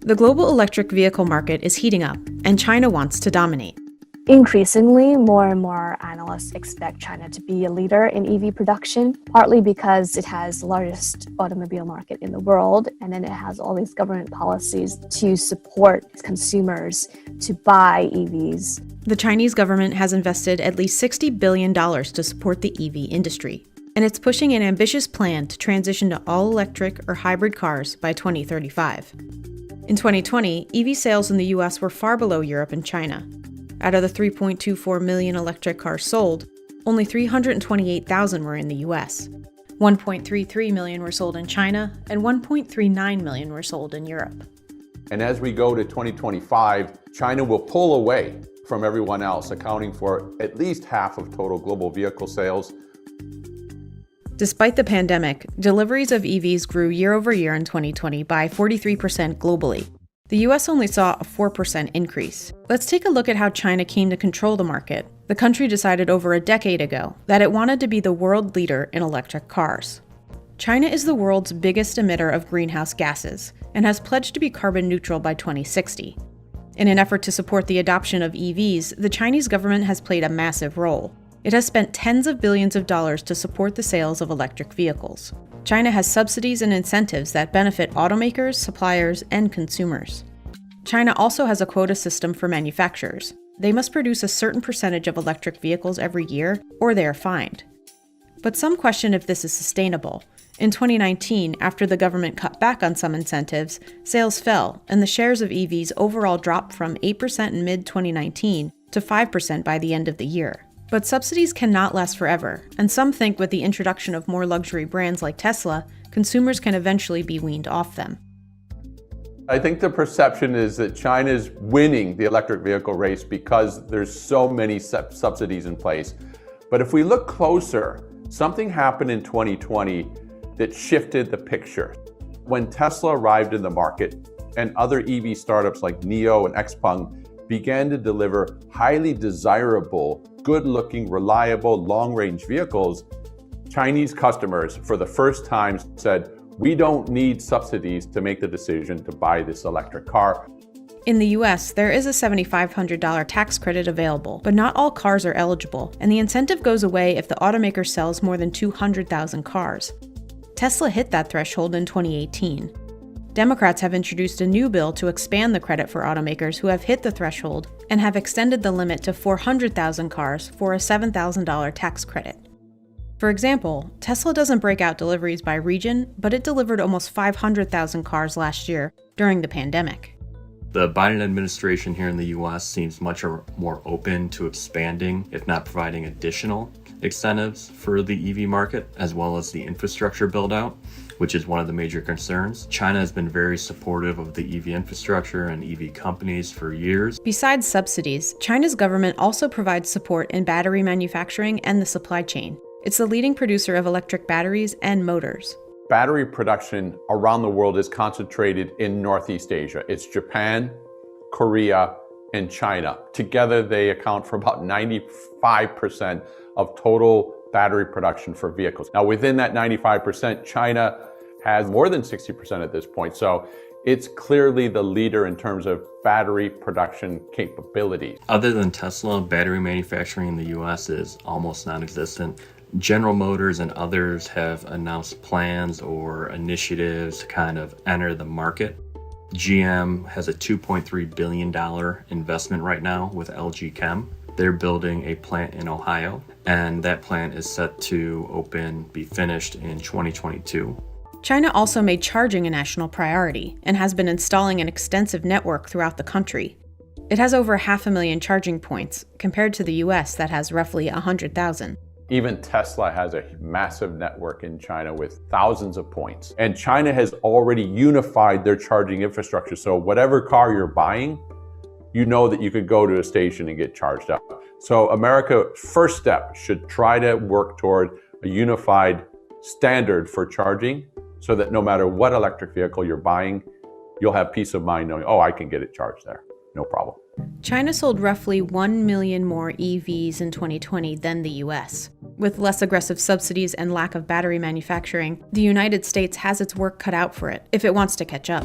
The global electric vehicle market is heating up, and China wants to dominate. Increasingly, more and more analysts expect China to be a leader in EV production, partly because it has the largest automobile market in the world, and then it has all these government policies to support consumers to buy EVs. The Chinese government has invested at least $60 billion to support the EV industry, and it's pushing an ambitious plan to transition to all-electric or hybrid cars by 2035. In 2020, EV sales in the US were far below Europe and China. Out of the 3.24 million electric cars sold, only 328,000 were in the US. 1.33 million were sold in China, and 1.39 million were sold in Europe. And as we go to 2025, China will pull away from everyone else, accounting for at least half of total global vehicle sales. Despite the pandemic, deliveries of EVs grew year over year in 2020 by 43% globally. The US only saw a 4% increase. Let's take a look at how China came to control the market. The country decided over a decade ago that it wanted to be the world leader in electric cars. China is the world's biggest emitter of greenhouse gases and has pledged to be carbon neutral by 2060. In an effort to support the adoption of EVs, the Chinese government has played a massive role. It has spent tens of billions of dollars to support the sales of electric vehicles. China has subsidies and incentives that benefit automakers, suppliers, and consumers. China also has a quota system for manufacturers. They must produce a certain percentage of electric vehicles every year, or they are fined. But some question if this is sustainable. In 2019, after the government cut back on some incentives, sales fell, and the shares of EVs overall dropped from 8% in mid-2019 to 5% by the end of the year. But subsidies cannot last forever, and some think with the introduction of more luxury brands like Tesla, consumers can eventually be weaned off them. I think the perception is that China is winning the electric vehicle race because there's so many subsidies in place. But if we look closer, something happened in 2020 that shifted the picture. When Tesla arrived in the market and other EV startups like NIO and XPeng began to deliver highly desirable, good-looking, reliable, long-range vehicles, Chinese customers, for the first time, said, "We don't need subsidies to make the decision to buy this electric car." In the US, there is a $7,500 tax credit available, but not all cars are eligible, and the incentive goes away if the automaker sells more than 200,000 cars. Tesla hit that threshold in 2018. Democrats have introduced a new bill to expand the credit for automakers who have hit the threshold and have extended the limit to 400,000 cars for a $7,000 tax credit. For example, Tesla doesn't break out deliveries by region, but it delivered almost 500,000 cars last year during the pandemic. The Biden administration here in the US seems much more open to expanding, if not providing additional incentives for the EV market, as well as the infrastructure build-out, which is one of the major concerns. China has been very supportive of the EV infrastructure and EV companies for years. Besides subsidies, China's government also provides support in battery manufacturing and the supply chain. It's the leading producer of electric batteries and motors. Battery production around the world is concentrated in Northeast Asia. It's Japan, Korea, and China. Together, they account for about 95% of total battery production for vehicles. Now, within that 95%, China has more than 60% at this point. So it's clearly the leader in terms of battery production capability. Other than Tesla, battery manufacturing in the US is almost non-existent. General Motors and others have announced plans or initiatives to kind of enter the market. GM has a $2.3 billion investment right now with LG Chem. They're building a plant in Ohio, and that plant is set to be finished in 2022. China also made charging a national priority and has been installing an extensive network throughout the country. It has over 500,000 charging points, compared to the US that has roughly 100,000. Even Tesla has a massive network in China with thousands of points. And China has already unified their charging infrastructure. So whatever car you're buying, you know that you could go to a station and get charged up. So America, first step, should try to work toward a unified standard for charging so that no matter what electric vehicle you're buying, you'll have peace of mind knowing, oh, I can get it charged there, no problem. China sold roughly 1 million more EVs in 2020 than the US. With less aggressive subsidies and lack of battery manufacturing, the United States has its work cut out for it if it wants to catch up.